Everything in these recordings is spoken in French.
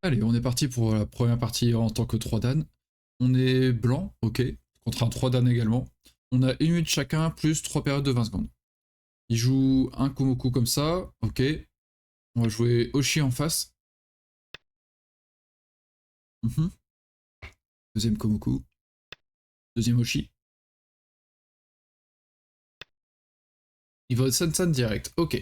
Allez, on est parti pour la première partie en tant que 3 Dan. On est blanc, ok, contre un 3 Dan également. On a 1 minute chacun, plus 3 périodes de 20 secondes. Il joue un Komoku comme ça, ok. On va jouer Oshi en face. Deuxième Komoku. Deuxième Oshi. Il va au Sansan direct, ok.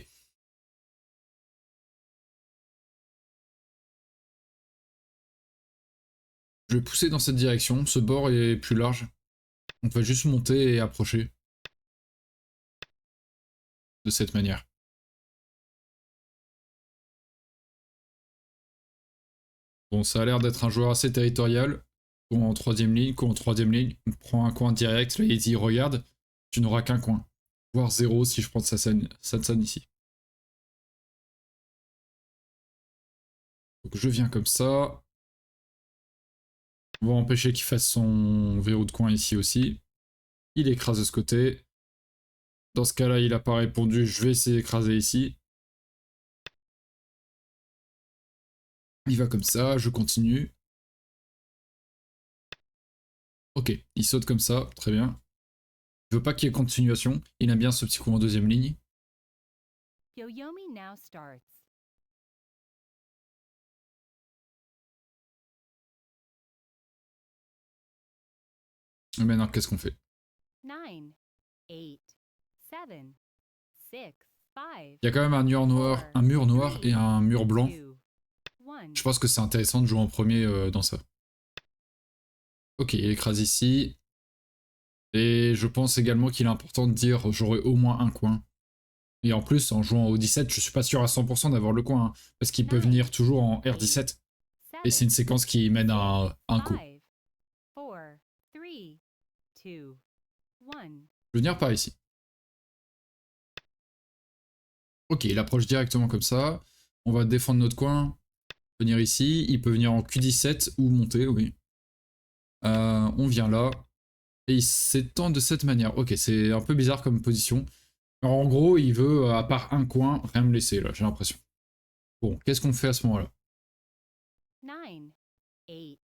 Je vais pousser dans cette direction, ce bord est plus large. On va juste monter et approcher. De cette manière. Bon, ça a l'air d'être un joueur assez territorial. Coin en troisième ligne, coin en troisième ligne. On prend un coin direct, là il dit regarde, tu n'auras qu'un coin. Voire 0 si je prends Sansan ici. Donc je viens comme ça. On va empêcher qu'il fasse son verrou de coin ici aussi. Il écrase de ce côté. Dans ce cas-là, il n'a pas répondu, je vais essayer d'écraser ici. Il va comme ça, je continue. Ok, il saute comme ça, très bien. Il veut pas qu'il y ait continuation, il aime bien ce petit coup en deuxième ligne. Yoyomi now starts. Et maintenant, qu'est-ce qu'on fait? 9, 8, 7, 6, 5. Il y a quand même un mur noir et un mur blanc. Je pense que c'est intéressant de jouer en premier dans ça. Ok, il écrase ici. Et je pense également qu'il est important de dire j'aurai au moins un coin. Et en plus, en jouant au 17, je suis pas sûr à 100% d'avoir le coin. Hein, parce qu'il peut venir toujours en R17. Et c'est une séquence qui mène à un coup. Je vais venir par ici. Ok, il approche directement comme ça. On va défendre notre coin. Venir ici. Il peut venir en Q17 ou monter, oui. On vient là. Et il s'étend de cette manière. Ok, c'est un peu bizarre comme position. Alors, en gros, il veut, à part un coin, rien me laisser, là, j'ai l'impression. Bon, qu'est-ce qu'on fait à ce moment-là? 9, 8,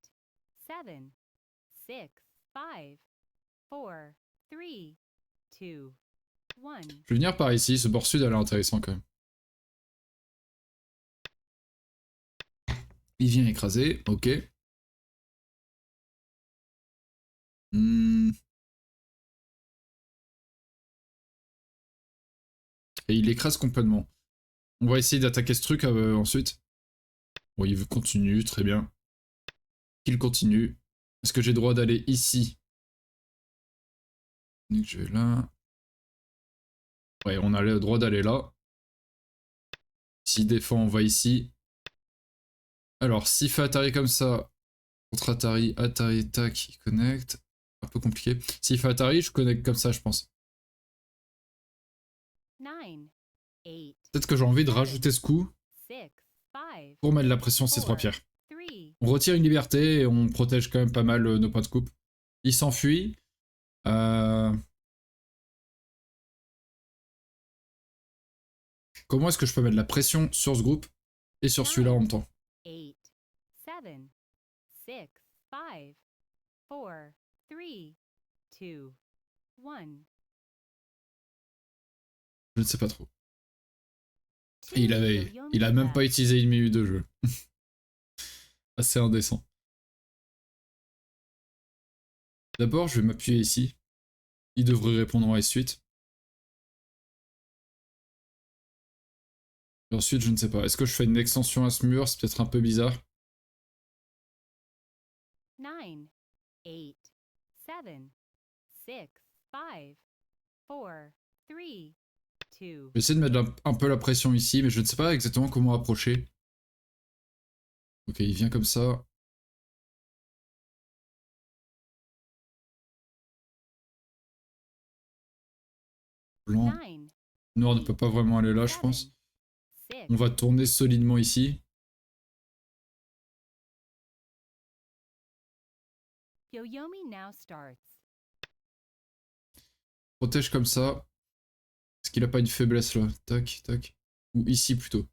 7, 6, 5, 4, 3, 2, 1. Je vais venir par ici, ce bord sud a l'air intéressant quand même. Il vient écraser, ok. Et il écrase complètement. On va essayer d'attaquer ce truc ensuite. Bon, il continue, très bien. Il continue. Est-ce que j'ai le droit d'aller ici? Donc je vais là. Ouais, on a le droit d'aller là. S'il défend, on va ici. Alors, s'il fait Atari comme ça, contre Atari, Atari, tac, il connecte. Un peu compliqué. S'il fait Atari, je connecte comme ça, je pense. Peut-être que j'ai envie de rajouter ce coup pour mettre la pression sur ces 3 pierres. On retire une liberté et on protège quand même pas mal nos points de coupe. Il s'enfuit. Comment est-ce que je peux mettre de la pression sur ce groupe et sur celui-là en même temps? 8, 7, 6, 5, 4, 3, 2, 1. Je ne sais pas trop. Et il a même pas utilisé 1 minute de jeu. Assez indécent. D'abord, je vais m'appuyer ici. Il devrait répondre en S8. Et ensuite, je ne sais pas. Est-ce que je fais une extension à ce mur? C'est peut-être un peu bizarre. 9, 8, 7, 6, 5, 4, 3, 2. Je vais essayer de mettre un peu la pression ici, mais je ne sais pas exactement comment approcher. Ok, il vient comme ça. Blanc. Noir ne peut pas vraiment aller là, je pense. On va tourner solidement ici. Yoyomi now starts. Protège comme ça. Est-ce qu'il a pas une faiblesse là? Tac, tac. Ou ici plutôt.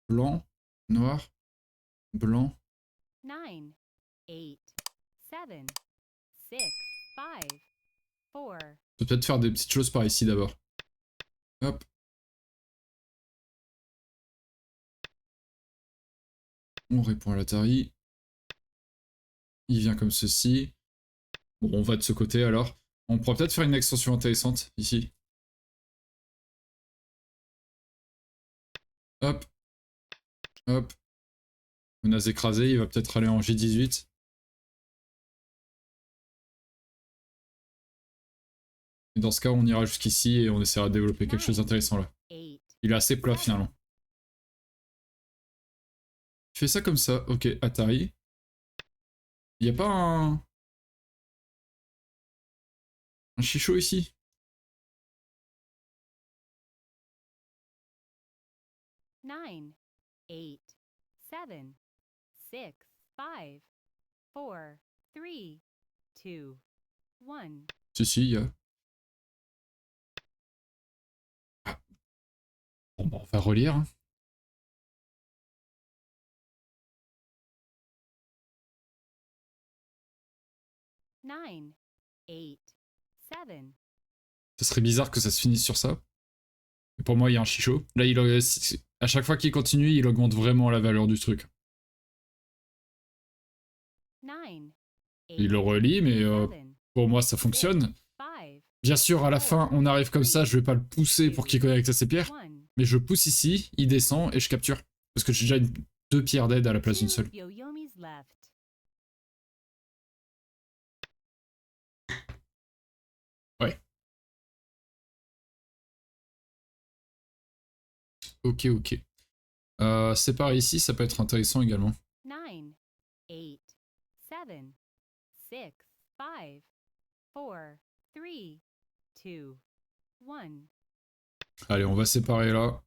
Blanc. Noir. Blanc. 9, 8, 7, 6, 5, 4. Je peux peut-être faire des petites choses par ici d'abord. Hop. On répond à l'Atari. Il vient comme ceci. Bon, on va de ce côté alors. On pourra peut-être faire une extension intéressante ici. Hop. Hop. Menace écrasée, il va peut-être aller en J18. Et dans ce cas, on ira jusqu'ici et on essaiera de développer quelque chose d'intéressant là. Il est assez plat finalement. Il fait ça comme ça. Ok, Atari. Il n'y a pas un chichot ici? 9, 8, 7, 6, 5, 4, 3, 2, 1. Si, il y a. Ah. Bon, bah, on va relire. Hein. Nine, 8, 7. Ça serait bizarre que ça se finisse sur ça. Mais pour moi, il y a un chichot. Là, à chaque fois qu'il continue, il augmente vraiment la valeur du truc. 9, 8, Il le relie, mais 7, pour moi, ça fonctionne. 5, Bien sûr, à la fin, on arrive comme ça, je vais pas le pousser pour qu'il connecte à ses pierres. 1. Mais je pousse ici, il descend et je capture. Parce que j'ai déjà deux pierres d'aide à la place d'une seule. Yo-yomis left. Ouais. Ok, ok. C'est pareil ici, ça peut être intéressant également. 9, 8, 7, 6, 5, 4, 3, 2, 1. Allez, on va séparer là.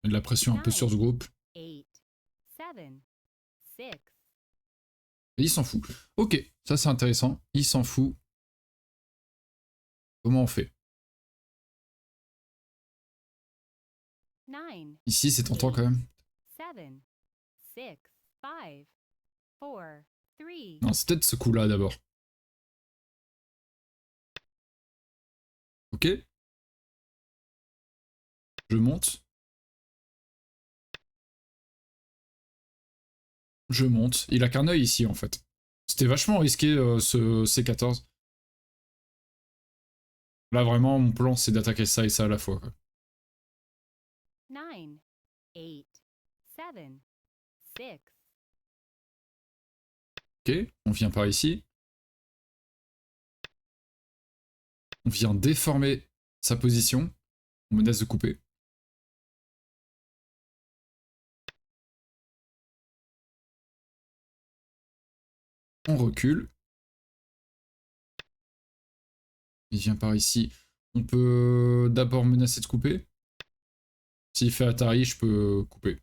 De la pression un peu sur ce groupe. 8, 7, 6. Et il s'en fout. Ok, ça c'est intéressant. Il s'en fout. Comment on fait? 9, Ici, c'est tentant quand même. 7, 6, 5, 4, 3. Non, c'est peut-être ce coup-là d'abord. Ok. Je monte. Je monte. Il a qu'un œil ici en fait. C'était vachement risqué ce C14. Là vraiment, mon plan c'est d'attaquer ça et ça à la fois. Quoi. 9, 8, 7, 6. Ok, on vient par ici. On vient déformer sa position. On menace de couper. On recule. Il vient par ici. On peut d'abord menacer de couper. S'il fait Atari, je peux couper.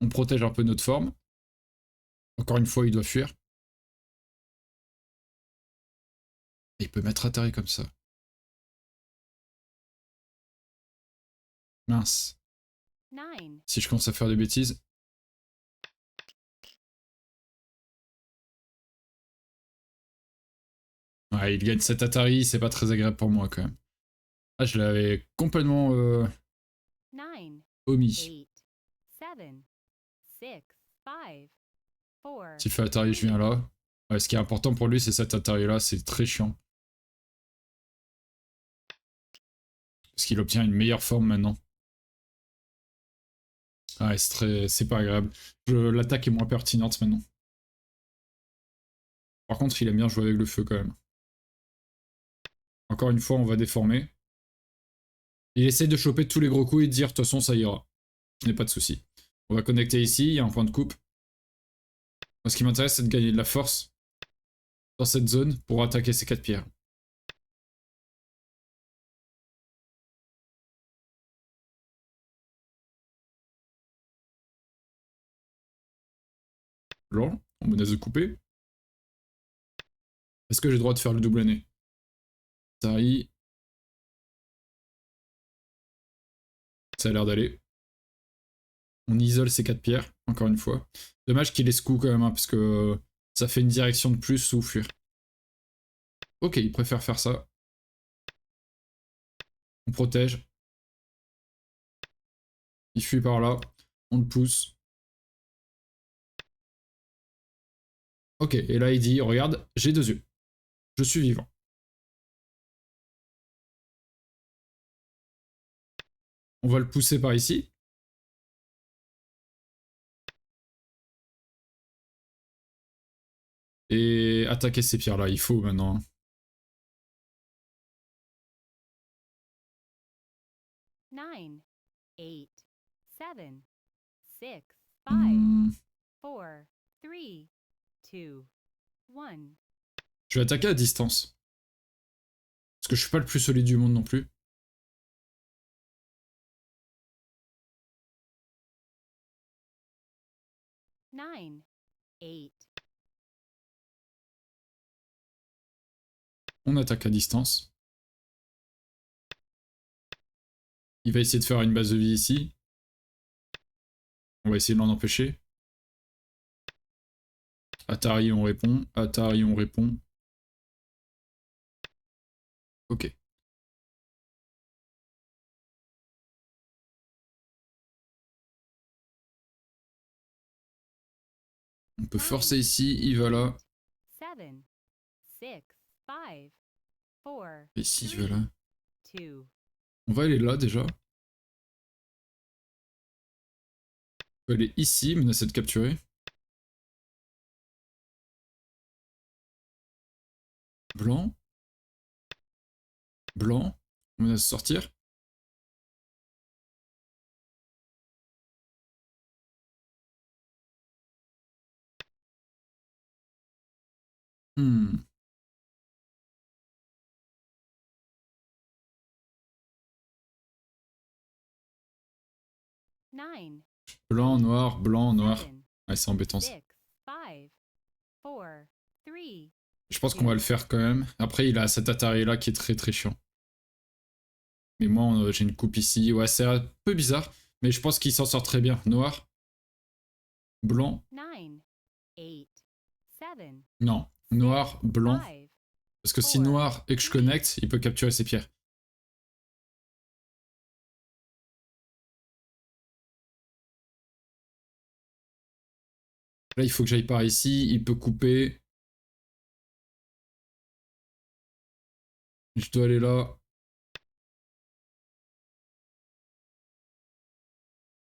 On protège un peu notre forme. Encore une fois, il doit fuir. Et il peut mettre Atari comme ça. Mince. 9, Si je commence à faire des bêtises. Ouais, il gagne cet Atari, c'est pas très agréable pour moi quand même. Ah, je l'avais complètement 9, omis. 8, 7, 6, 5, 4. S'il fait Atari, je viens là. Ouais, ce qui est important pour lui, c'est cet Atari là, c'est très chiant. Parce qu'il obtient une meilleure forme maintenant. Ouais, c'est pas agréable. L'attaque est moins pertinente maintenant. Par contre, il aime bien jouer avec le feu quand même. Encore une fois, on va déformer. Il essaie de choper tous les gros coups et de dire, de toute façon, ça ira. Je n'ai pas de soucis. On va connecter ici, il y a un point de coupe. Moi, ce qui m'intéresse, c'est de gagner de la force dans cette zone pour attaquer ces 4 pierres. Blanc, on menace de couper. Est-ce que j'ai le droit de faire le double année? Tari. Ça a l'air d'aller. On isole ces 4 pierres, encore une fois. Dommage qu'il ait ce coup quand même, hein, parce que ça fait une direction de plus ou fuir. Ok, il préfère faire ça. On protège. Il fuit par là. On le pousse. Ok, et là il dit, regarde, j'ai 2 yeux. Je suis vivant. On va le pousser par ici. Et attaquer ces pierres-là, il faut maintenant. 9, 8, 7, 6, 5, Hmm. 4, 3, 2, 1. Je vais attaquer à distance. Parce que je suis pas le plus solide du monde non plus. Nine, 8. On attaque à distance. Il va essayer de faire une base de vie ici. On va essayer de l'en empêcher. Atari, on répond. Atari, on répond. Ok. On peut forcer ici, il va là. 7, 6, 5, 4, Et ici, il va là. 2. On va aller là déjà. On peut aller ici, menacer de capturer. Blanc. Blanc. On menace de sortir. Hmm. Nine, Blanc, noir, blanc, noir. 7, Ouais, c'est embêtant ça. 6, 5, 4, 3. Je pense qu'on va le faire quand même. Après, il a cet Atari là qui est très très chiant. Mais moi, j'ai une coupe ici. Ouais, c'est un peu bizarre. Mais je pense qu'il s'en sort très bien. Noir. Blanc. 9, 8, 7, Non. Noir, blanc. 5. Parce que si noir et que je connecte, il peut capturer ses pierres. Là, il faut que j'aille par ici. Il peut couper. Je dois aller là.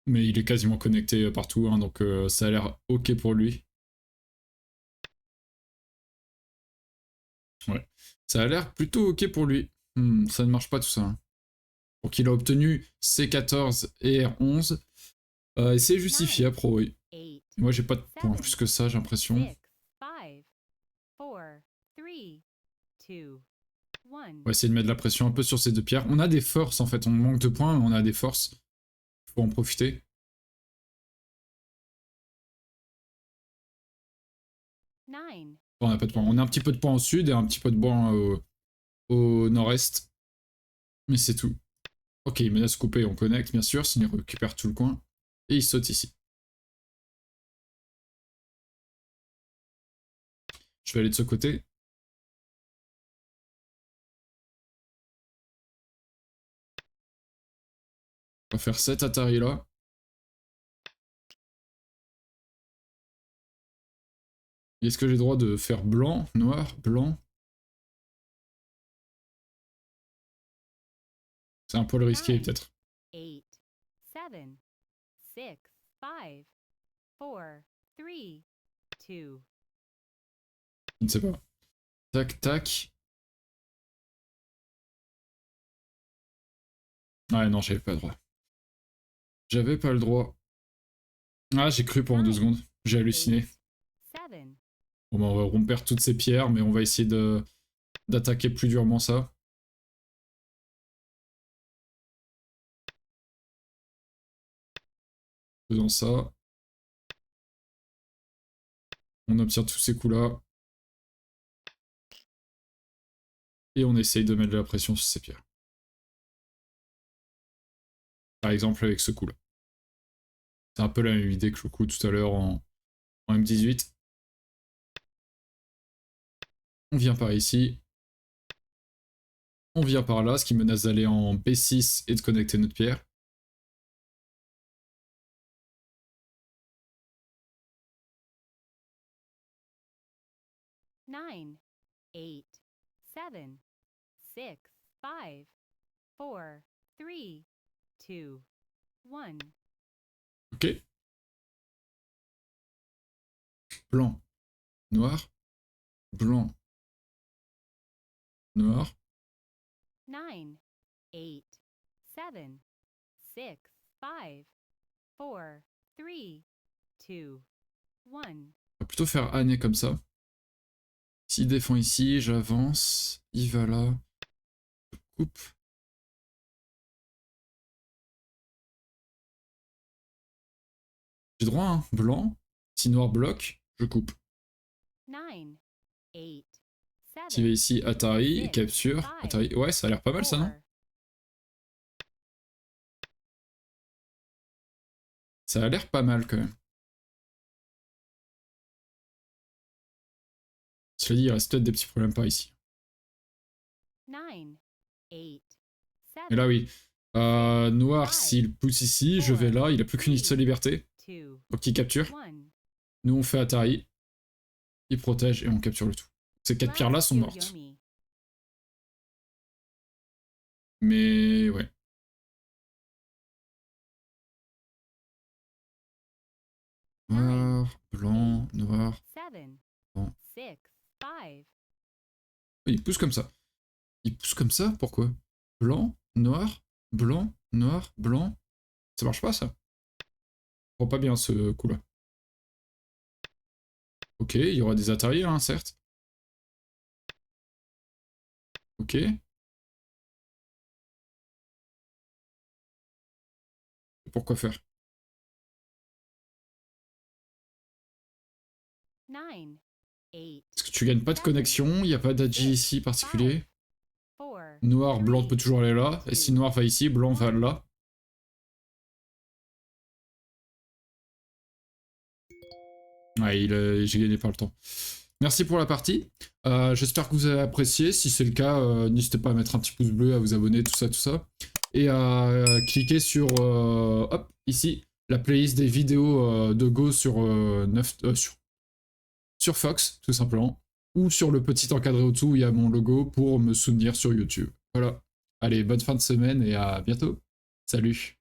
Mais il est quasiment connecté partout, hein, donc ça a l'air ok pour lui. Ouais. Ça a l'air plutôt ok pour lui. Ça ne marche pas tout ça, hein. Donc il a obtenu C14 et R11. Et c'est justifié, pro, oui. Moi, j'ai pas de points plus que ça, j'ai l'impression. On va essayer de mettre de la pression un peu sur ces 2 pierres. On a des forces, en fait. On manque de points, mais on a des forces. Faut en profiter. On a pas de points. On a un petit peu de points au sud et un petit peu de points au nord-est. Mais c'est tout. Ok, il menace couper, on connecte, bien sûr, sinon il récupère tout le coin. Et il saute ici. Je vais aller de ce côté. On va faire 7 Atari là. Est-ce que j'ai le droit de faire blanc, noir, blanc? C'est un poil risqué peut-être. 8, 7, 6, 5, 4, 3, 2. Je ne sais pas. Tac, tac. Ouais, non, j'avais pas le droit. J'avais pas le droit. Ah, j'ai cru pendant 2 secondes. J'ai halluciné. Bon, bah, on perd toutes ces pierres, mais on va essayer d'attaquer plus durement ça. Faisons ça. On obtient tous ces coups-là. Et on essaye de mettre de la pression sur ces pierres. Par exemple avec ce coup-là. C'est un peu la même idée que le coup tout à l'heure en M18. On vient par ici. On vient par là, ce qui menace d'aller en B6 et de connecter notre pierre. Nine, 8, 7, 6, 5, 4, 3, 2, 1. Ok. Blanc, noir, blanc, noir. 9, 8, 7, 6, 5, 4, 3, 2, 1. On va plutôt faire Anne comme ça. S'il défend ici, j'avance. Il va là. Je coupe. J'ai droit à un blanc. Si noir bloque, je coupe. 9, 8, 7, S'il va ici, Atari, capture. Atari. Ouais, ça a l'air pas mal ça, non? Ça a l'air pas mal quand même. Cela dit, il reste peut-être des petits problèmes par ici. 9, 8, 7, Et là, oui. Noir, s'il pousse ici, je vais là. Il a plus qu'une seule liberté. 2, Donc il capture. 1. Nous, on fait Atari. Il protège et on capture le tout. Ces 4 pierres-là sont mortes. Mais ouais. Noir, blanc, noir. Blanc. Il pousse comme ça. Il pousse comme ça, pourquoi? Blanc, noir, blanc, noir, blanc. Ça marche pas ça? Je comprends pas bien ce coup-là. Ok, il y aura des Atari, hein, certes. Ok. Pourquoi faire? Est-ce que tu gagnes pas de connexion? Il n'y a pas d'Adji ici particulier. Noir, blanc peut toujours aller là. Et si noir va ici, blanc va là. Ouais, j'ai gagné par le temps. Merci pour la partie. J'espère que vous avez apprécié. Si c'est le cas, n'hésitez pas à mettre un petit pouce bleu, à vous abonner, tout ça, tout ça. Et à cliquer sur, hop, ici, la playlist des vidéos de Go sur, sur Fox, tout simplement. Ou sur le petit encadré au-dessous où il y a mon logo pour me soutenir sur YouTube. Voilà. Allez, bonne fin de semaine et à bientôt. Salut.